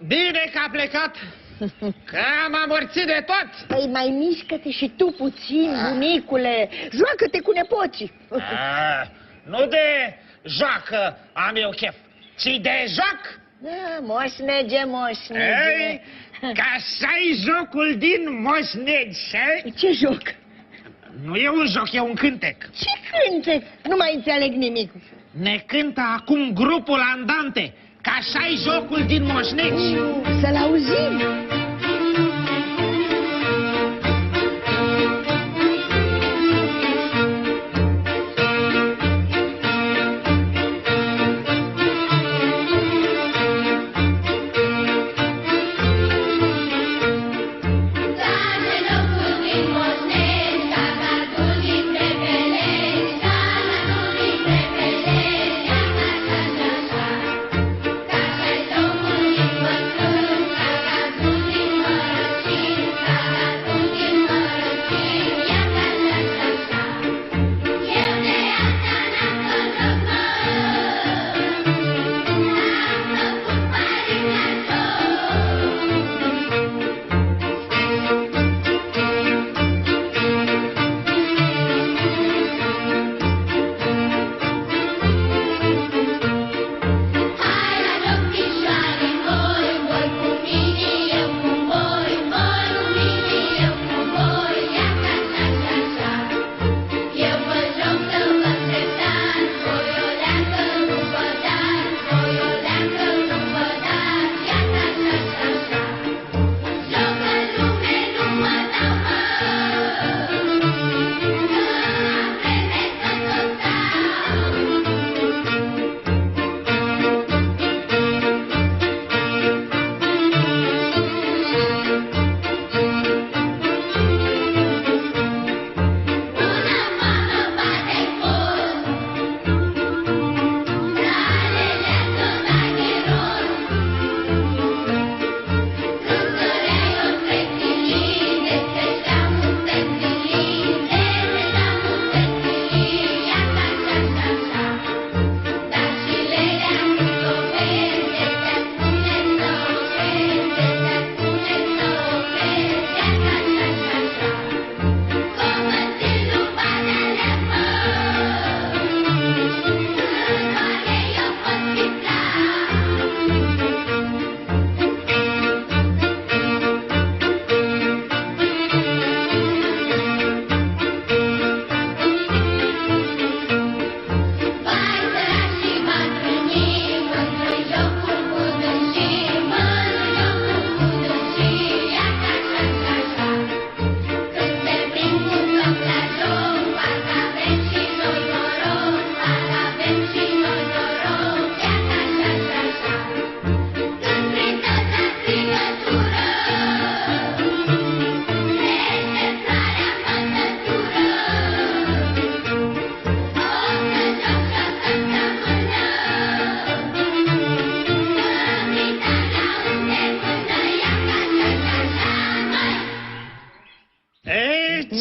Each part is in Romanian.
Bine că a plecat, că am amorțit de tot. Păi mai mișcă-te și tu puțin, bunicule. Joacă-te cu nepoții. Nu de joacă am eu chef, ci de joc. Da, moșnege, moșnege. Ei, că așa-i jocul din moșnege. Ce joc? Nu e un joc, e un cântec. Ce cântec? Nu mai înțeleg nimic. Ne cântă acum grupul Andante, că așa-i jocul din moșnegi. Să-l auzim.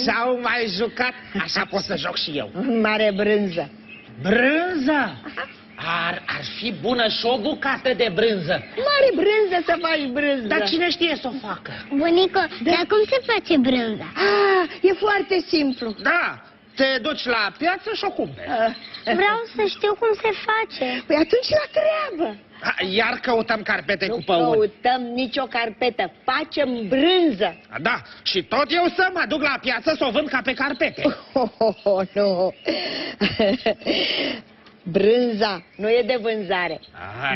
S-au mai jucat, așa pot să joc și eu. Mare brânză. Brânză? Ar fi bună și o bucată de brânză. Mare brânză să faci brânză. Dar cine știe să o facă? Bunico, dar cum se face brânza? E foarte simplu. Da, te duci la piață și o cumperi. Vreau să știu cum se face. Păi atunci la treabă. Iar căutăm carpete cu Nu păuni. căutăm nicio carpetă, facem brânză. Da, și tot eu să mă duc la piață să o vând ca pe carpete. Nu. Brânza nu e de vânzare.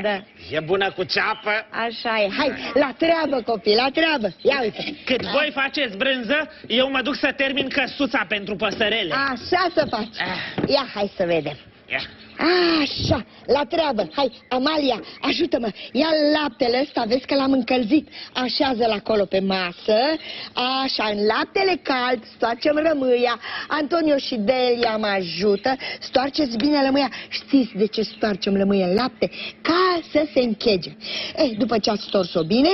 Da. E bună cu ceapă. Așa e. Hai, la treabă, copii, la treabă. Ia uite. Cât voi faceți brânză, eu mă duc să termin căsuța pentru păsărele. Așa să faci. Ia, hai să vedem. Ia. Așa, la treabă. Hai, Amalia, ajută-mă. Ia laptele ăsta, vezi că l-am încălzit. Așează-l acolo pe masă. Așa, în laptele cald, stoarcem rămâia. Antonio și Delia mă ajută. Stoarceți bine lămâia. Știți de ce stoarcem lămâia în lapte? Ca să se închege. După ce ați stors-o bine,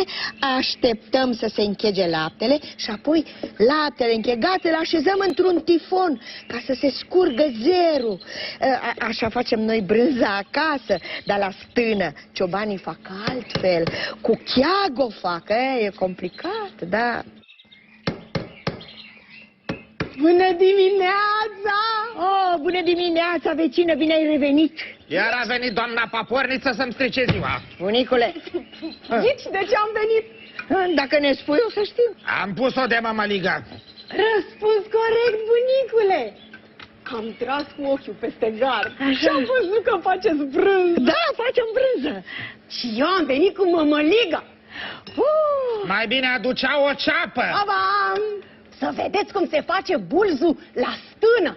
așteptăm să se închege laptele și apoi laptele închegat îl așezăm într-un tifon ca să se scurgă zerul. Așa face facem noi brânza acasă, dar la stână ciobanii fac altfel, cu cheag o fac, e complicat, da. Bună dimineața! Oh, bună dimineața, vecină, bine ai revenit! Iar a venit doamna Paporniță să-mi strice ziua. Bunicule, Zici de ce am venit? dacă ne spui, o să știm. Am pus-o de mămăligă. Răspuns corect, bunicule! Am tras cu ochiul peste gard și am văzut că faceți brânză. Da, facem brânză. Și eu am venit cu mămăligă. Mai bine aducea o ceapă. Abam! Să vedeți cum se face bulzul la stână.